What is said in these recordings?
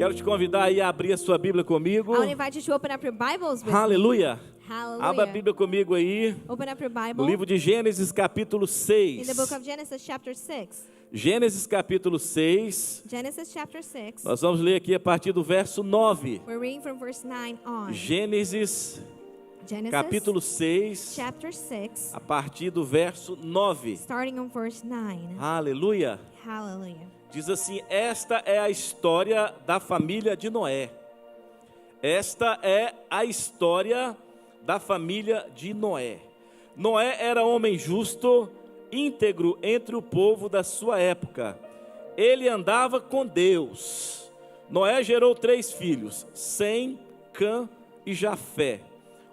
Quero te convidar aí a abrir a sua Bíblia comigo. I want to invite you to open up your Bibles with me. Aleluia. Hallelujah. Abra a Bíblia comigo aí. Open up your No Bible livro de Gênesis, capítulo in 6. the book of Genesis chapter 6. Gênesis, capítulo 6. Genesis chapter 6. Nós vamos ler aqui a partir do verso 9. We're reading from verse 9 on. Gênesis, Genesis capítulo 6, chapter 6, a partir do verso 9. starting on verse 9. Aleluia. Hallelujah. Diz assim: esta é a história da família de Noé. Esta é a história da família de Noé. Noé era homem justo, íntegro entre o povo da sua época. Ele andava com Deus. Noé gerou 3 filhos, Sem, Cã e Jafé.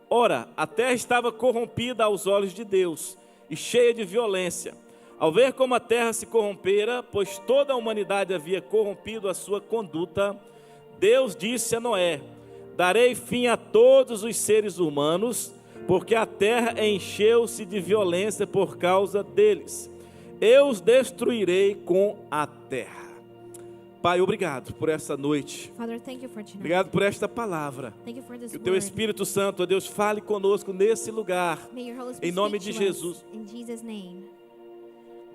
Ora, a terra estava corrompida aos olhos de Deus e cheia de violência. Ao ver como a terra se corrompera, pois toda a humanidade havia corrompido a sua conduta, Deus disse a Noé: darei fim a todos os seres humanos, porque a terra encheu-se de violência por causa deles. Eu os destruirei com a terra. Pai, obrigado por essa noite. Father, thank you for tonight. Obrigado por esta palavra. Thank you for this Que o Teu word. Espírito Santo, ó Deus, fale conosco nesse lugar. May your Holy Em Spirit nome speak de to us. Jesus. In Jesus' name.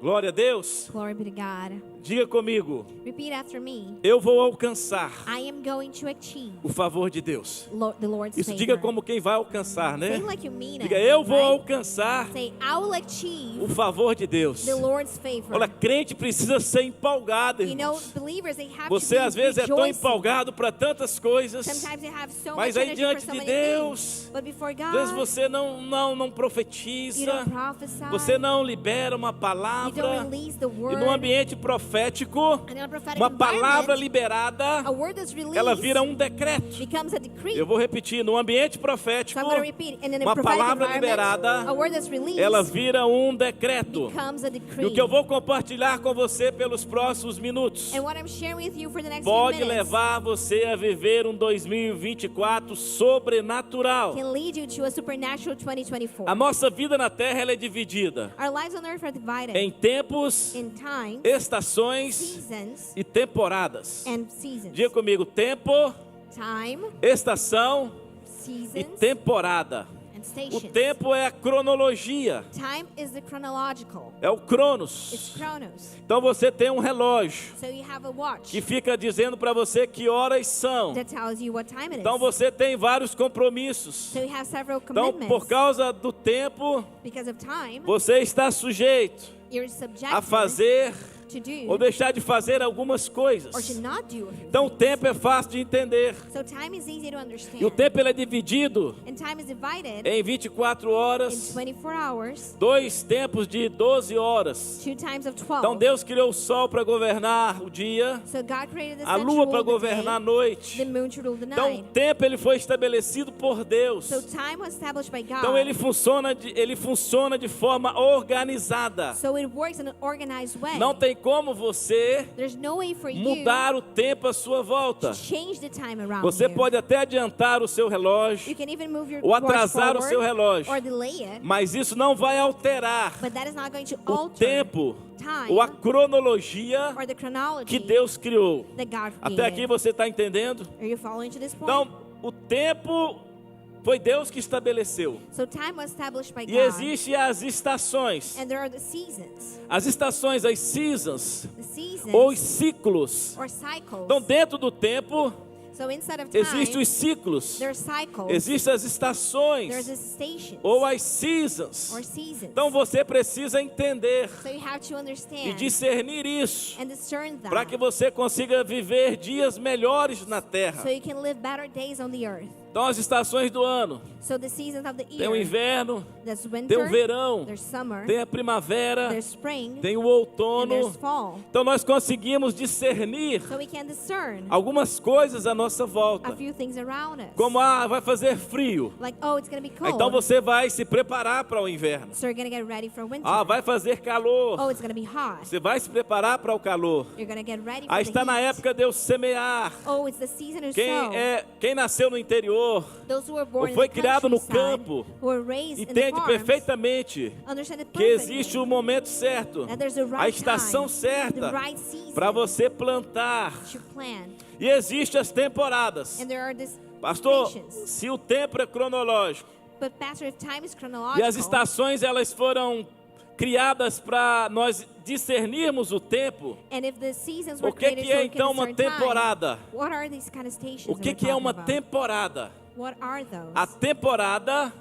Glória a Deus. Glory be to God. Diga comigo: Repeat after me. eu vou alcançar I am going to achieve o favor de Deus. the Lord's Isso favor. diga como quem vai alcançar, né? Say like you mean Diga: it. eu vou right? alcançar Say, I will achieve o favor de Deus. the Lord's favor. Olha, crente precisa ser empolgado, You know, irmãos. believers, they have Você to be às vezes é tão rejoicing. empolgado para tantas coisas, Sometimes they have so mas much aí energy diante for so de many Deus, things. But before às vezes God, você não you profetiza, don't prophesy. você não libera uma You don't palavra. release the E word. no ambiente profético, And in a prophetic uma palavra environment, liberada, a word that's released ela vira um decreto. becomes a decree. Eu vou repetir: no ambiente So profético, I'm going to repeat. And in a uma prophetic palavra environment, liberada, a word that's released ela vira um decreto. becomes a E decree. o que eu vou compartilhar com você pelos próximos minutos And what I'm sharing with you for the next pode few minutes levar você a viver um 2024 sobrenatural. can lead you to a supernatural 2024. A nossa vida na Terra ela é dividida Our lives on earth are divided em tempos, in times, estações seasons, e temporadas. and seasons. Diga comigo: tempo, Time, estação e seasons, temporada. and O stations. tempo é a cronologia, Time is the chronological. é o It's Cronos. chronos. Então você tem um relógio So you have a watch que fica dizendo para você que horas são. that tells you what time it Então is. você tem vários compromissos. So you have several Então, commitments. por causa do tempo, Because of time, você está sujeito you're subjected a fazer to do ou deixar de fazer algumas or to coisas. not do a few Então o things. tempo é fácil de entender. So time is easy to understand. E o tempo ele é dividido And time is divided em 24 in horas, 24 hours, 2 tempos de 12 horas. 2 times of 12. Então Deus criou o sol para governar o dia, So God created the a sun to lua rule para the governar a day, noite. the moon to rule the Então o night. tempo ele foi estabelecido por Deus. So time was established by God. Então ele funciona de forma organizada. So it works in an organized way. Não tem como você There's no way for you mudar o tempo à sua volta. to change the time around Você you. pode até adiantar o seu relógio You can even move your ou watch atrasar o forward seu relógio, or delay it, mas isso não vai alterar but that is not going to o alter tempo time ou a cronologia or the chronology que Deus criou. that God Até created. aqui você está entendendo? Are you following to this point? Então, o tempo foi Deus que estabeleceu. So time was established by E God. existem as estações. And there are the seasons. As estações, as seasons, The seasons ou os ciclos. or cycles. Então, dentro do tempo, So inside of time, existem os ciclos. there are cycles. Existem as There's estações the stations ou as seasons. or seasons. Então você precisa entender So you have to e understand discernir isso and discern that para que você consiga viver dias melhores na so terra. you can live better days on the earth. Então as estações do ano, So the seasons of the tem o year, inverno, there's tem winter, o verão, there's summer, tem a primavera, there's spring, tem o and outono. there's fall. Então nós conseguimos discernir So we can discern algumas coisas à nossa a volta. few things around us. Como vai fazer frio. Like, oh, it's going to be cold. Então você vai se preparar para o inverno. So you're going to get ready for winter. Vai fazer calor. Oh, it's going to be hot. Você vai se preparar para o calor. You're going to get ready for Aí the está na heat. época de eu semear. Oh, it's the season to sow. Quem nasceu no interior Those who were born ou foi in the criado no countryside, campo, who were raised in the entende farms, perfeitamente understand it que perfectly. existe o momento certo, That there's a a right estação time, certa the right season para você plantar. to plant. E existem as temporadas. And there are these Pastor, stations. se o tempo é cronológico But Pastor, if time is e as chronological, estações elas foram criadas para nós discernirmos o tempo, and if the seasons were o que created que so é we can então uma discern time, temporada? what are these kind of stations O that que we're que é talking uma about? temporada? What are those? A temporada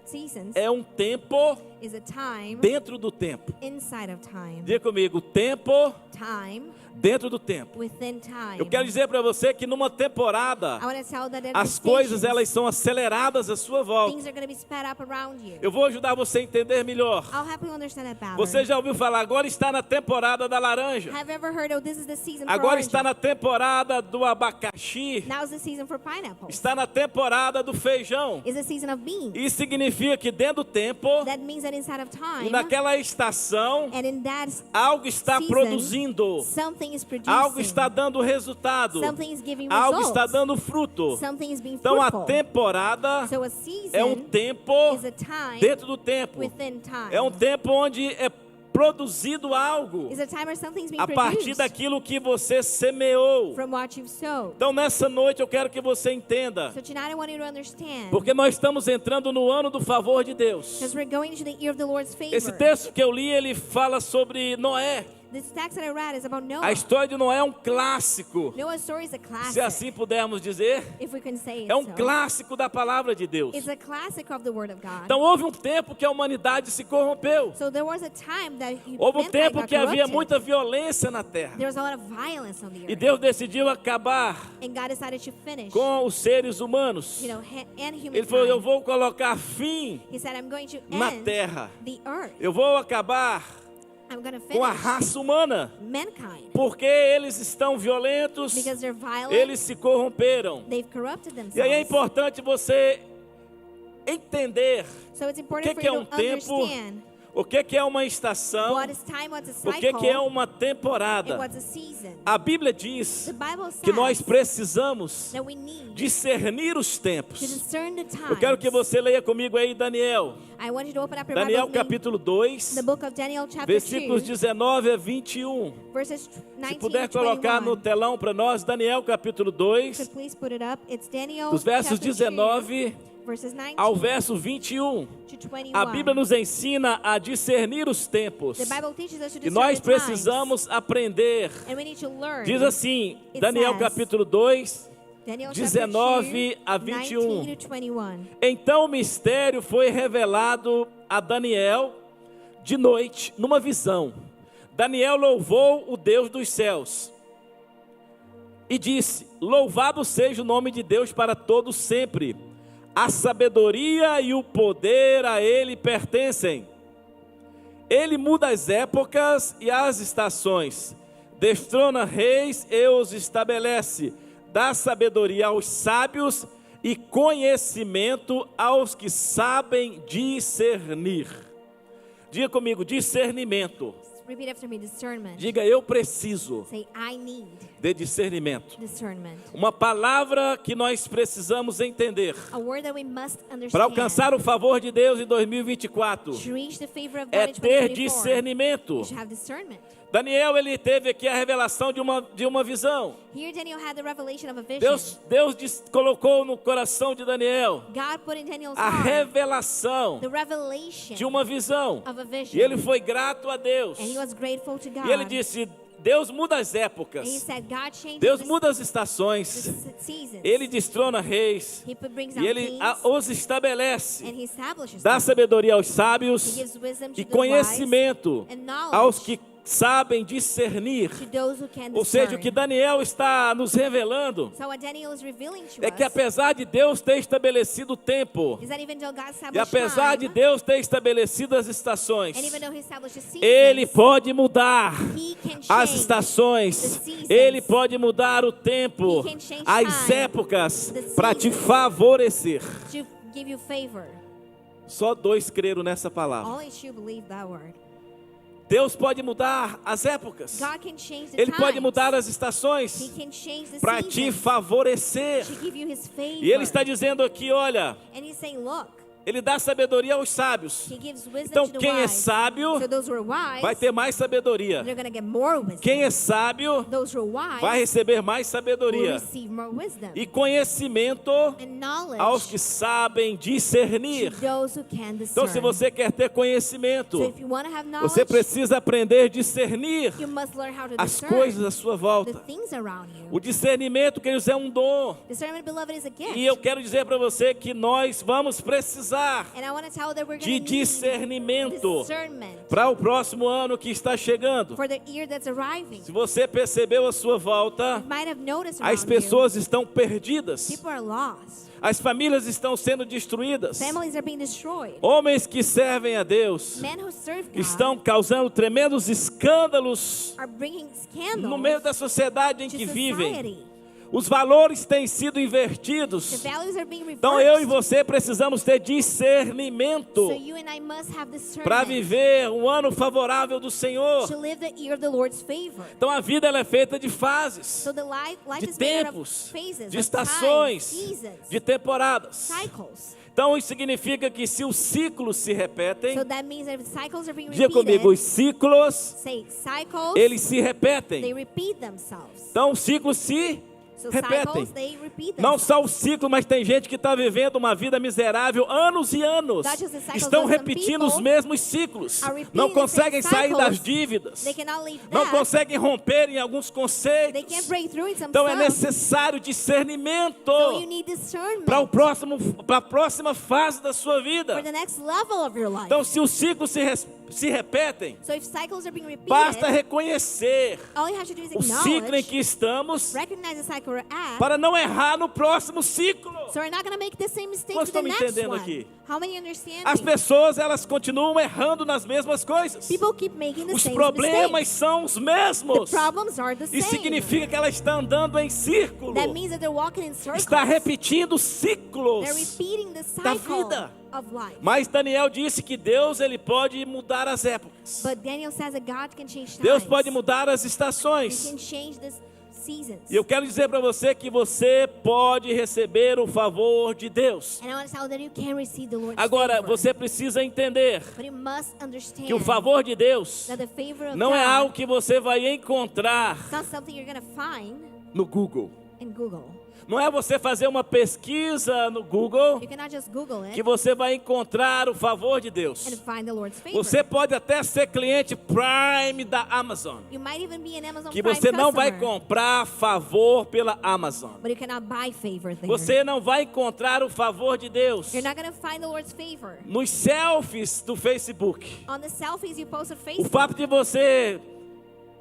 Seasons é um tempo is a time dentro do tempo. inside of time. Diga comigo, tempo Time dentro do tempo. within time. Eu quero dizer para você que numa temporada I want to tell that as coisas elas são aceleradas à sua volta. things are going to be sped up around you. Eu vou ajudar você a entender melhor. I'll help you understand that better. Você já ouviu falar, agora está na temporada da laranja. Have you ever heard, oh, this is the season for Agora orange. está na temporada do abacaxi. Now's the season for pineapples. Está na temporada do feijão. Is the season of beans. Isso significa que dentro do tempo That means that inside of e time, naquela estação and in that algo está season, produzindo. something is producing. Algo está dando resultado. Something is giving Algo results. está dando fruto. Something is being Então a fruitful. temporada So a season é um tempo is a time dentro do tempo. within time. É um tempo onde é produzido algo Is a time where something's being a partir produced daquilo que você semeou. from what you've sowed. Então nessa noite eu quero que você entenda, So tonight I want you to understand, porque nós estamos entrando no ano do favor de Deus. because we're going into the year of the Lord's favor. Esse texto que eu li, ele fala sobre Noé. This text that I read is about Noah. A história de Noé é um clássico, Noah's story is a classic, se assim pudermos dizer. if we can say it É um so. clássico da palavra de Deus. It's a classic of the Word of God. Então houve um tempo que a humanidade se corrompeu. So there was a time that Houve um mankind tempo got que havia corrupted. muita violência na terra. There was a lot of violence on the E earth. Deus decidiu acabar And God decided to finish, com os seres humanos. and humankind. Ele falou, eu vou colocar fim He said, I'm going to na end terra. the earth. Eu vou acabar I'm going to com a finish raça humana. mankind. Porque eles estão violentos, Because they're violent, eles se corromperam. they've corrupted themselves. E aí é importante você entender So it's important que for é you um to tempo, understand o que é uma estação, what is time, what's a o cycle, que é uma and temporada. what's a season. A Bíblia diz The Bible says que nós precisamos that we need discernir os to tempos. discern the times. Eu quero que você leia comigo aí Daniel. I want you to open up your Daniel Bible with me. capítulo 2, The book of Daniel chapter versículos 2, 19 a 21. verses Se 19 puder to colocar no 21. telão para nós, Daniel capítulo 2, Could please put it up. It's Daniel dos versos chapter 19 2, verses 19 ao verso 21. to 21. A Bíblia nos ensina a discernir os tempos. The Bible teaches us to E discern nós the times, precisamos aprender. and we need to learn. Diz assim, It Daniel says, capítulo 2, Daniel 19 chapter 2, a 21. 19 to 21. Então o mistério foi revelado a Daniel de noite, numa visão. Daniel louvou o Deus dos céus e disse: louvado seja o nome de Deus para todos sempre. A sabedoria e o poder a ele pertencem. Ele muda as épocas e as estações, destrona reis e os estabelece, dá sabedoria aos sábios e conhecimento aos que sabem discernir. Diga comigo, discernimento. Repeat after me, discernment. Diga, eu preciso Say, I need de discernimento. discernment. Uma palavra que nós precisamos entender A word that we must understand. para alcançar o favor de Deus em 2024 to reach the favor of God é in ter 2024. discernimento. You should have discernment. Daniel, ele teve aqui a revelação de uma visão. Here Daniel had the revelation of a vision. Deus colocou no coração de Daniel God put in Daniel's a heart revelação the revelation de uma visão. of a vision. E ele foi grato a Deus. And he was grateful to God. E ele disse, Deus muda as And he épocas. said, God changes Deus the muda as estações. seasons. Ele destrona reis. He brings E out ele kings, os estabelece. and he establishes Dá them. sabedoria aos He sábios gives wisdom to e the conhecimento wise and knowledge aos que sabem discernir. to those who can Ou seja, o discern. que Daniel está nos revelando So what Daniel is revealing to é que us apesar de Deus ter estabelecido o tempo, is that even though God e established apesar de time, Deus ter estabelecido as estações, and even though he established the seasons, Ele pode mudar he can as change estações, the seasons. Ele pode mudar o tempo, He can change as time, épocas, the para te seasons. favorecer. to give you favor. Só 2 creram nessa palavra. Only two believe that word. Deus pode mudar as épocas, God can change the Ele times. pode mudar as He estações can change the para te seasons favorecer. to give you his favor. E Ele está dizendo aqui, olha, And he's saying, look, Ele dá sabedoria aos sábios. He gives wisdom Então, to the quem é wise. sábio So those who are wise, vai ter mais sabedoria. they're going to get more wisdom. Quem é sábio Those who are wise vai receber mais will sabedoria. receive more wisdom. E conhecimento And knowledge aos que sabem discernir. to those who can discern. Então, se você quer ter conhecimento, So if you want to have knowledge, você precisa aprender a discernir you must learn how to as discern coisas à sua the volta. things around you. O discernimento, queridos, é um dom. Discernment, beloved, is a gift. E eu quero dizer para você que nós vamos precisar And I want to tell that we're de going to need discernimento discernment para o próximo ano que está chegando. for the year that's arriving. Se você percebeu à sua volta, You might have noticed as around pessoas estão perdidas. you, people are lost. As famílias estão sendo destruídas. Families are being destroyed. Homens que servem a Deus Men who serve God estão causando tremendos escândalos are bringing no scandals meio da sociedade em to que vivem. society. Os valores têm sido The invertidos. values are being reversed. Então eu e você precisamos ter discernimento So you and I must have discernment para viver um ano favorável do Senhor. to live the year of the Lord's favor. Então a vida ela é feita de fases, So the life de is made out of tempos, phases, de of estações, times, seasons, de temporadas. cycles. Então isso significa que se os ciclos se repetem, So that means that if cycles are being diga comigo, repeated, os ciclos, say cycles, eles se they repetem. repeat themselves. Então os ciclos se So repetem. cycles, they repeat Não themselves. só o ciclo, mas tem gente que está vivendo uma vida miserável anos e anos. Not just the cycles, Estão but some repetindo os people mesmos ciclos. are repeating Não the conseguem same sair cycles. das dívidas. They cannot leave Não that. conseguem romper em alguns They conceitos. can't break through in some Então é stuff. necessário discernimento So you need discernment para a próxima fase da sua vida. for the next level of your life. Então, se os ciclos se repetem, So if cycles are being repeated, basta reconhecer all you have to do is o ciclo em acknowledge, que estamos recognize the cycle we're at, para não errar no próximo ciclo. so we're not going to make the same mistake Quantos to the estão me next entendendo one. aqui? How many understand As me? pessoas, elas continuam errando nas mesmas coisas. People keep making the Os same problemas mistakes. são os The mesmos. problems are the Isso same. significa que ela está andando em círculo. That means that they're walking in circles. Está repetindo ciclos. They're repeating the da cycle vida. of life. Mas Daniel disse que Deus ele pode mudar as épocas. But Daniel says that God can change times. Deus pode mudar as He estações. can change the seasons. E eu quero dizer para você que você pode receber o favor de Deus. And I want to tell you that you can receive the Lord's Agora, favor. você precisa entender But you must understand que o favor de Deus that the favor of não God é algo que você vai encontrar is not something you're going to find no Google. in Google. Não é você fazer uma pesquisa no Google You cannot just Google it que você vai encontrar o favor de Deus. and find the Lord's favor. Você pode até ser cliente Prime da Amazon, You might even be an Amazon que Prime você não vai customer, comprar favor pela Amazon. but you cannot buy favor there. Você não vai encontrar o favor de Deus You're not going to find the Lord's favor. nos selfies do Facebook. On the selfies you post on O Facebook. fato de você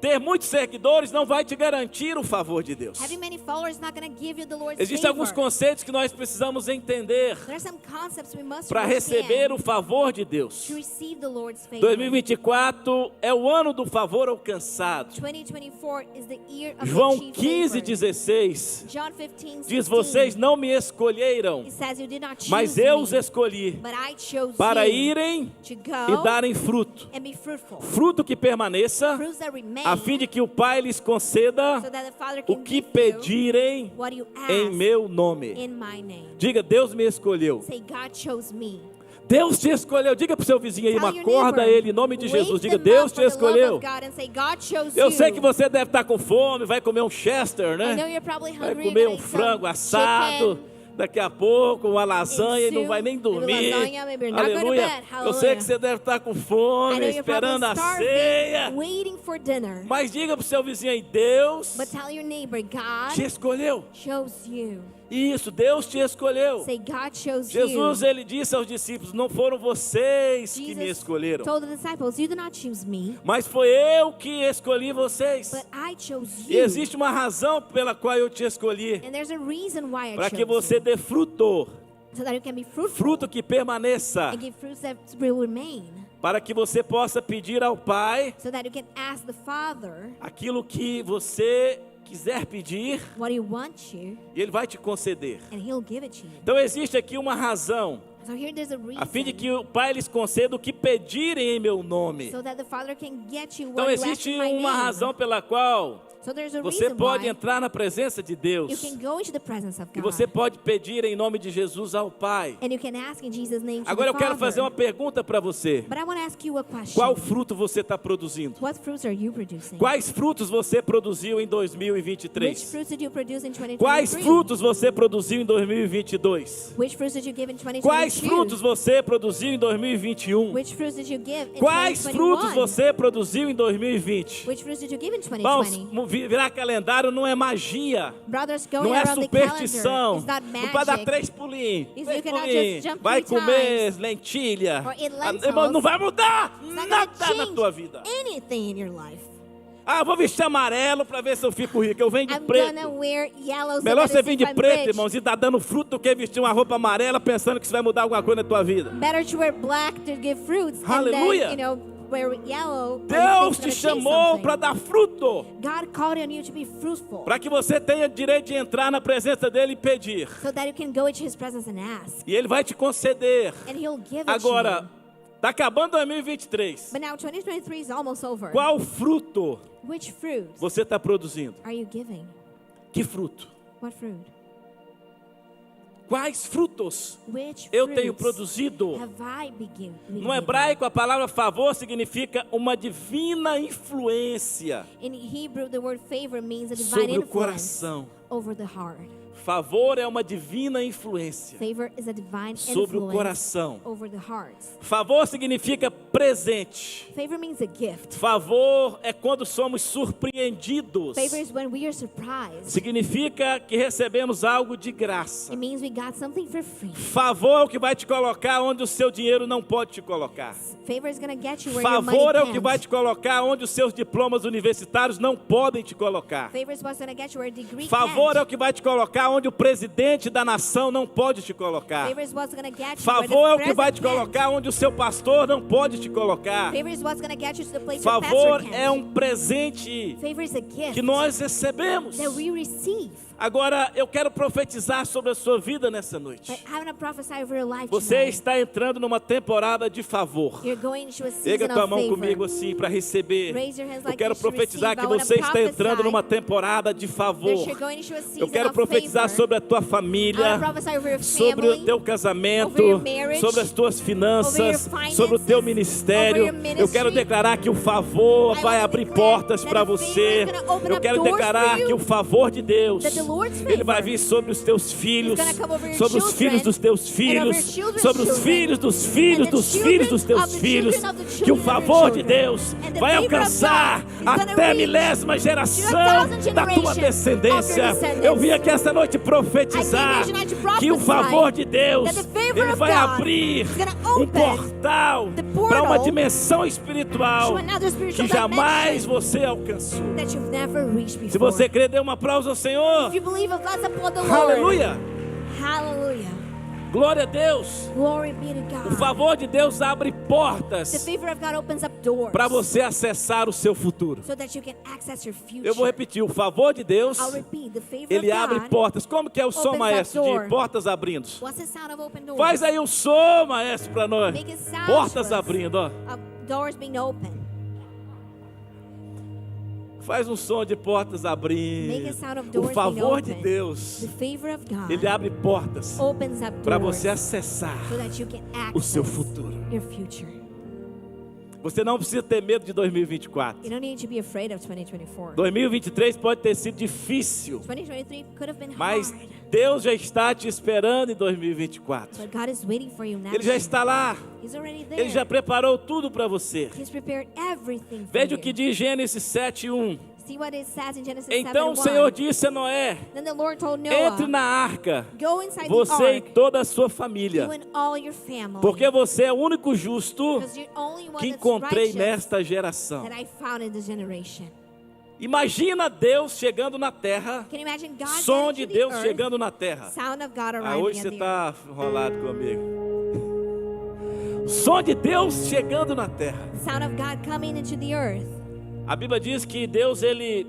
ter muitos seguidores não vai te garantir o favor de Deus. Having many followers is not going to give you the Lord's Existem favor. alguns conceitos que nós precisamos entender There are some concepts we must para receber o favor de Deus. to receive the Lord's favor. 2024 é o ano do favor alcançado. 2024 is the year of João achieved 15:16 John 15, diz: 16, vocês não me escolheram, it says you did not choose mas eu os me, escolhi but I chose para you irem to e go darem fruto. and be fruitful. Fruto que permaneça, Fruits that remain, a fim de que o Pai lhes conceda so that the Father o can que give you pedirem what you em ask meu nome. in my name. Diga: Deus me escolheu. Say, God chose me. Deus te escolheu. Diga para o seu vizinho aí, Tell uma your corda neighbor, ele em nome de wake Jesus. Diga: them Deus up te for the love escolheu. of God and say, God chose Eu you. sei que você deve estar com fome, vai comer um Chester, I know né? you're probably Vai hungry. comer You're um gonna eat frango some assado, chicken, daqui a pouco uma lasanha e não soup, vai nem maybe dormir. lasagna, maybe you're not going to Aleluia. bed. Eu sei que Hallelujah. você deve estar com I fome, know you're esperando a probably ceia. starving, waiting for dinner. Mas diga para o seu vizinho aí: Deus But tell your neighbor, God te escolheu. chose you. Isso, Deus te escolheu. Say, God chose Jesus, you. ele disse aos discípulos: não foram vocês que me escolheram, told the disciples, you did not choose me, mas foi eu que escolhi vocês. but I chose E you. existe uma razão pela qual eu te escolhi, And there's a reason why I para chose que você you. dê fruto, So that you can be fruitful fruto que permaneça, and give fruits that will remain. para que você possa pedir ao Pai So that you can ask the Father aquilo que você quiser pedir, what you want you, e Ele vai te conceder. and He'll give it to you. Então existe aqui uma razão So here there's a a fim de reason. que o Pai lhes conceda o que pedirem em meu nome. So that the Father can get you Então what you ask existe in my uma name. razão pela qual So there's a você reason pode why entrar na presença de you Deus can go into the presence of e God. você pode pedir em nome de Jesus ao Pai. And you can ask in Jesus' name to Agora eu the quero Father. fazer uma pergunta para você. But I want to ask you a question. Qual fruto você está produzindo? What fruits are you producing? Quais frutos você produziu em Which 2023? fruits did you produce in 2023? Quais frutos você produziu em 2022? Which fruits did you give in 2022? Quais frutos você produziu em 2021? Which fruits did you give in Quais 2021? frutos você produziu em 2020? Which fruits did you give in 2020? Vamos, virar calendário não é magia, Brothers, going não é around the calendar superstição. is not Não vai dar magic. 3 pulinhos, You 3 cannot pulinhos. just jump Vai 3 comer lentilha. Or eat Ah, lentils. irmão, não vai mudar It's not nada gonna na change tua vida. anything in your life. Ah, vou vestir amarelo para ver se eu fico rico. Eu venho de I'm preto. gonna wear yellow so Melhor that você I vir see de if I'm preto, rich. irmãos, e tá dando fruto do que vestir uma roupa amarela pensando que isso vai mudar alguma coisa na tua vida. Better to wear black to give fruits Aleluia. and then, wear yellow. Deus te chamou para dar fruto, God called on you to be fruitful para que você tenha direito de entrar na presença dele e pedir. so that you can go into His presence and ask. E ele vai te conceder. And He'll give it to Agora, you. tá acabando 2023. But now 2023 is almost over. Qual fruto Which fruit você está produzindo? are you giving? Que fruto? What fruit? Quais frutos Which eu tenho fruits produzido? have I been No hebraico, a palavra favor significa uma divina influência In Hebrew, the word favor means a divine sobre o influence coração. over the heart. Favor é uma divina influência Favor is a divine sobre o influence coração. over the heart. Favor significa presente. Favor means a gift. Favor é quando somos surpreendidos. Favor is when we are surprised. Significa que recebemos algo de graça. It means we got something for free. Favor é o que vai te colocar onde o seu dinheiro não pode te colocar. Favor is going to get you where your Favor money é o que can't. vai te colocar onde os seus diplomas universitários não podem te colocar. Favor is what's going to get you where a degree Favor é can't. o que vai te colocar onde o presidente da nação não pode te colocar. Favor is what's going to get you Favor é where o the que vai te president colocar onde o seu pastor não pode te colocar. can't. Favor is what's going to get you to the place your Favor pastor é can't. presente Favor is a gift que nós recebemos. that we receive. Agora eu quero profetizar sobre a sua vida nessa noite. But I'm going to prophesy over your life Você tonight. está entrando numa temporada de favor. You're going into a Pega season tua of mão favor. comigo assim para receber. Raise your hands Eu like quero you should profetizar receive. que I wanna você está entrando prophesy numa temporada de that favor. you're going into a season Eu quero of profetizar favor. sobre a tua I família, wanna prophesy over your sobre o family, teu casamento, over your marriage, sobre as tuas over finanças, your finances, sobre o teu over ministério. your Eu quero ministry. declarar que o favor I vai wanna abrir declare portas that para the favor você. is gonna open Eu up quero doors declarar for you. que o favor de Deus, That the Lord's ele vai favor vir sobre os teus filhos, is gonna come over your sobre os children, filhos dos teus and over filhos, your children's sobre os children, filhos dos filhos and the dos children filhos dos teus of the filhos. children of the Que o children of your favor de children. Deus And the vai favor of alcançar God is gonna até a reach milésima to geração 1,000 da tua generations descendência. of your descendants. Eu vim aqui essa noite I profetizar came here tonight to que o prophesy favor de Deus, that the favor ele of vai God abrir is gonna um open portal the para uma portal dimensão espiritual to another spiritual que jamais dimension você alcançou. that you've never reached before. Se você crê, dê um aplauso ao Senhor. If you believe it, let's applaud the Lord. Aleluia. Hallelujah. Glória a Deus. Glory be to God. O favor de Deus abre The portas favor of God opens up doors para você acessar o seu futuro. so that you can access your future. Eu vou repetir, o favor de Deus, I'll repeat. The favor ele of abre God. portas. Como que é o som, opens maestro, that de door. portas abrindo? What's the sound of open doors? Faz aí o som, maestro, para nós. Make it sound Portas to us. abrindo, ó. Of doors being open. Faz um som de portas Make abrindo. a sound of O doors favor being de open. Deus, The favor of God ele abre portas opens up para doors você acessar so that you can o seu access futuro. your future. Você não precisa ter medo de 2024. You don't need to be afraid of 2024. 2023 pode ter sido difícil, 2023 could have been mas hard, Deus já está te esperando em 2024. but God is waiting for you now. Ele já está lá. He's already there. Ele já preparou tudo para você. He's prepared everything for Veja o you. que diz Gênesis 7:1. See what it says in Genesis Então o 7:1. Senhor disse a Noé: Then the Lord told entre Noah, na arca, go inside the você e ark, toda a sua família, you and all your family, porque você é o único justo because you're the only one que that's encontrei righteous nesta geração. that I found in this generation. Imagina Deus chegando na terra, Can you imagine God som de getting to Deus the earth, chegando na terra. sound of God Ah, arriving hoje at você the está enrolado comigo. Som de Deus chegando na terra. earth. Sound of God coming into the earth. A Bíblia diz que Deus ele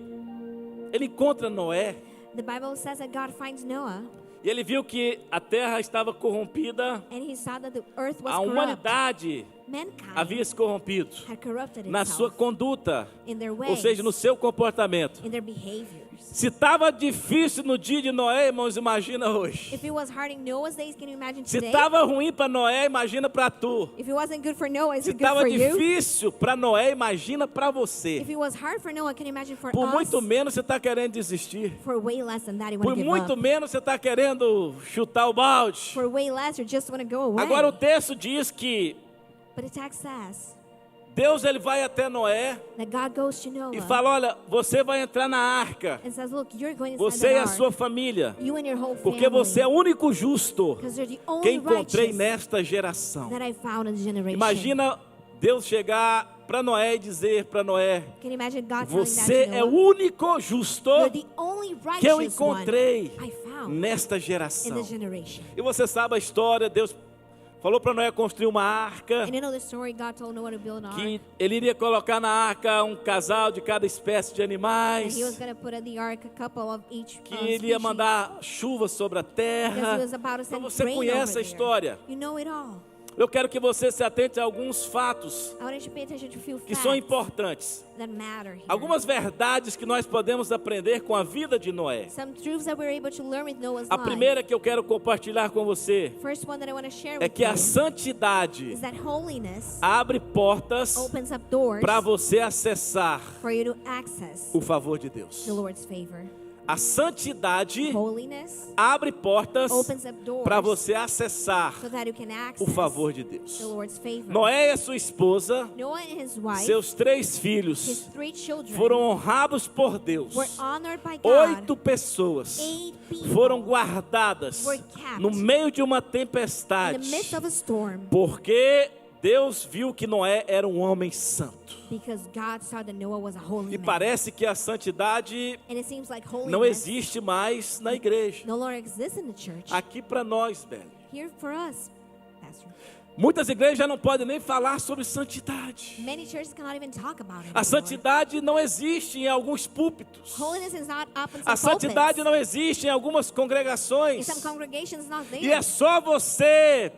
encontra Noé The Bible says that God finds Noah, e ele viu que a terra estava corrompida, and he saw that the earth was a corrupt. humanidade Mankind havia se corrompido had corrupted na sua itself conduta, in their ou ways, seja, no seu comportamento. in their behaviors. Se estava difícil no dia de Noé, irmãos, imagina hoje. If it was hard in Noah's days, can you imagine Se today? estava ruim para Noé, imagina para tu. If it wasn't good for Noah, is Se it good estava for you? difícil para Noé, imagina para você. If it was hard for Noah, can you imagine for Por us? muito menos você está querendo desistir. For way less than that, you Por want to give muito up. menos você está querendo chutar o balde. For way less, you just want to go away. Agora o texto diz que But the text says Deus ele vai até Noé that God goes to Noah e fala, olha, você vai entrar na arca. and says, look, you're going inside Você the e a ark. sua família. You and your whole Porque family. você é o único justo Because you're the que only encontrei righteous nesta geração. that I found in the generation. Imagina Deus chegar para Noé e dizer para Noé, Can you imagine God telling você that to é o Noah? único justo You're the only que eu righteous one encontrei I found nesta in geração. the generation. E você sabe a história, Deus falou para Noé construir uma arca, And you know the story, God told Noah to build an ark. que ele iria colocar na arca um casal de cada espécie de And animais, he was going to put in the ark a couple of each que ele ia species. mandar chuva sobre a Because terra. he was about to Então send você rain conhece over a there. história. You know it all. Eu quero que você se atente a alguns fatos I want you to pay attention to a few que facts são importantes. that matter here. Algumas verdades que nós podemos aprender com a vida de Noé. Some truths that we're able to learn with Noah's A life. primeira que eu quero compartilhar com você First one that I want to share é with que a you santidade is that holiness abre portas opens up doors para você acessar for you to access o favor de Deus. the Lord's favor. A santidade Holiness abre portas opens up doors para você acessar so that you can access o favor de Deus. the Lord's favor. Noé e a sua esposa, Noah and his wife, seus 3 his filhos, 3 children, foram honrados por Deus. were honored by God. 8 pessoas 8 people foram guardadas were kept no meio de uma in the tempestade, midst of a storm porque Deus viu que Noé era um homem santo. because God saw that Noah was a holy E man. parece que a santidade And it seems like não holiness existe mais na igreja. no longer exists in the church. Aqui para nós, velho. Here for us, Pastor. Muitas igrejas já não podem nem falar sobre santidade. Many churches cannot even talk about it A anymore. santidade não existe em alguns púlpitos. Holiness is not up in A some santidade pulpits. não existe em algumas In congregações. some congregations, not there. E é só você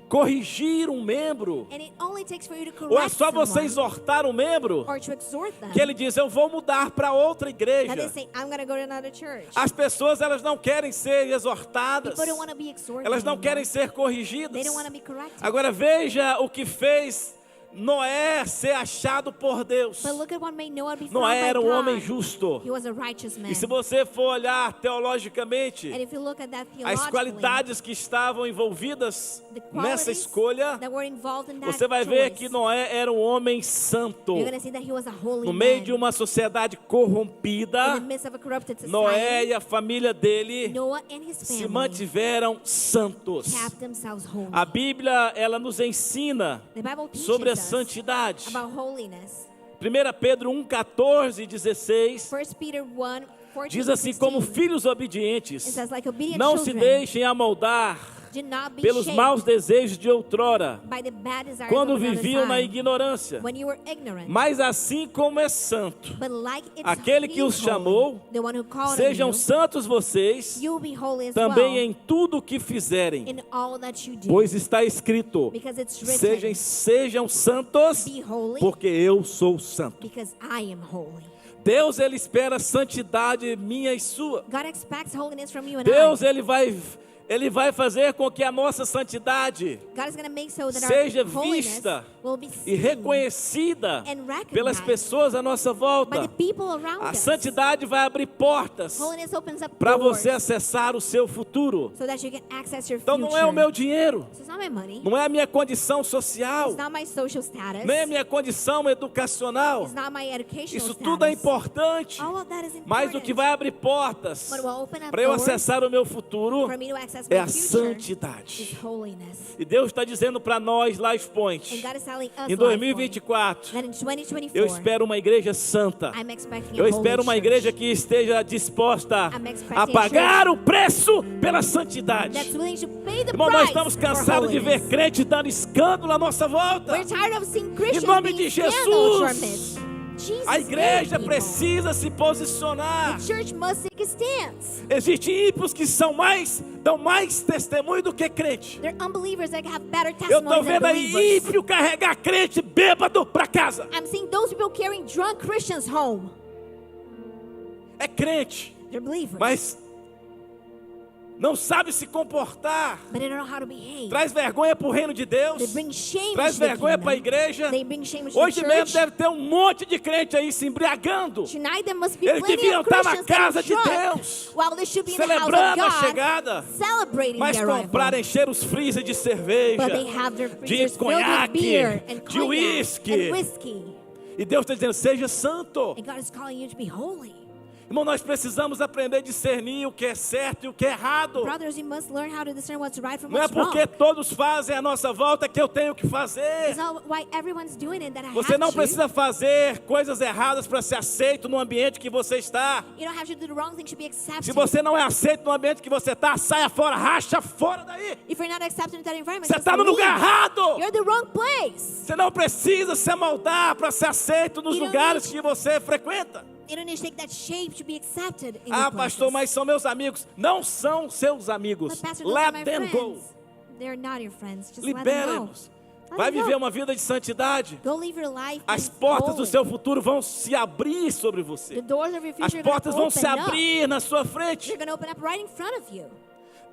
corrigir um membro, And it only takes for you to ou é correct só você someone exortar um membro, or to exhort them. que ele diz, eu vou mudar para outra That they igreja. say, I'm going to go to another church. As pessoas, elas não querem ser exortadas, People don't want to be exhorted elas não anymore. querem ser corrigidas. They don't want to be corrected. Agora veja o que fez Noé ser achado por Deus. But look at what made Noah be found Noé by era um God. homem justo. He was a righteous man. E se você for olhar teologicamente, And if you look at that as theologically, qualidades que estavam envolvidas the nessa qualities escolha, that were involved in that você vai ver choice, que Noé era um homem santo. you're going to see that he was a holy No meio man. de uma sociedade In corrompida, the midst of a corrupted society, Noé e a família dele Noah and his se family mantiveram santos. kept themselves holy. A Bíblia, ela nos ensina The Bible teaches sobre a us santidade. about holiness. 1 Pedro 1, 14 e 16 1 Peter 1, 14, diz assim, como 16, filhos it obedientes, says, like obedient não se children, deixem amoldar do not be pelos shaped maus desejos de outrora, by the bad desires quando of another viviam na time, ignorância. when you were ignorant. Mas assim como é santo, But like it's aquele que os holy, chamou, the one who called sejam you, santos vocês you will be holy as também well em tudo o que fizerem, in all that you do. pois está escrito, Because it's written, sejam santos, be holy porque eu sou santo. because I am holy. Deus, ele espera santidade minha e sua. God expects holiness from you and Deus, I. ele vai fazer com que a nossa santidade God is going to make so that seja our holiness vista will be e seen reconhecida and recognized pelas pessoas à nossa by volta. the people around A us. santidade vai abrir portas Holiness opens up para doors você acessar o seu futuro. so that you can access your Então future. não é o meu dinheiro, So it's not my money. não é a minha condição social, It's not my social status. nem a minha condição educacional. It's not my educational Isso status. tudo é importante, All of that is important. mas o que vai abrir portas What will open up para eu doors acessar o meu futuro for me to access é my a future santidade. is holiness. E Deus está dizendo para nós, Life And Point, God is telling us em 2024, that in 2024, eu espero uma igreja santa. I'm expecting Eu a espero holy uma church igreja que esteja disposta I'm expecting a a pagar church o preço pela santidade. that's willing to pay the Irmão, nós price estamos for cansados de ver holiness. crente dando escândalo à nossa volta. We're tired of seeing Christians Em nome being de scandalous Jesus. from it. Jesus A is igreja very precisa se posicionar. The church must take a stance. Existem ímpios que dão mais testemunho do que crente. They're unbelievers that have better Eu estou testimony than vendo aí believers. ímpio carregar crente bêbado para casa. I'm seeing those people carrying drunk Christians home. É crente, They're believers, mas não sabe se comportar. but they don't know how to behave. Traz vergonha para o reino de Deus. They bring shame Traz to the vergonha para a kingdom. igreja. They bring shame to the Hoje mesmo church. deve ter um monte de crente aí se embriagando. Tonight there must be Eles plenty deviam of estar na Christians that casa are de drunk, Deus, while they should be in the house of celebrando a God, chegada. celebrating Mas the arrival. compraram, encher os freezer de cerveja, But they have their de freezers filled with conhaque, beer and de cognac uísque. and whiskey. E Deus está dizendo, seja santo. And God is calling you to be holy. Irmão, nós precisamos aprender a discernir o que é certo e o que é errado. Brothers, you must learn how to discern what's right from Não é what's wrong. porque todos fazem a nossa volta que eu tenho que fazer. It's not why everyone's doing it that I Você have não to. precisa fazer coisas erradas para ser aceito no ambiente que você está. You don't have to do the wrong thing to be accepted. Se você não é aceito no ambiente que você está, saia fora, racha fora daí. If you're not accepted in that environment, Você just está no leave. lugar errado. You're in the wrong place. Você não precisa se amoldar para ser aceito nos You don't lugares need- que você frequenta. You don't need to take that shape to be accepted in Ah, your pastor, places. mas são meus amigos. Não são seus amigos. But pastor, those are Let my them go. friends. They're not your friends. Just let them go. Libere-nos. Let Vai them viver go. uma vida de santidade. Go live your life As being portas do holy. seu futuro vão se abrir sobre The você. doors of your As future are portas vão going to se open up. abrir na sua frente. They're going to open up right in front of you.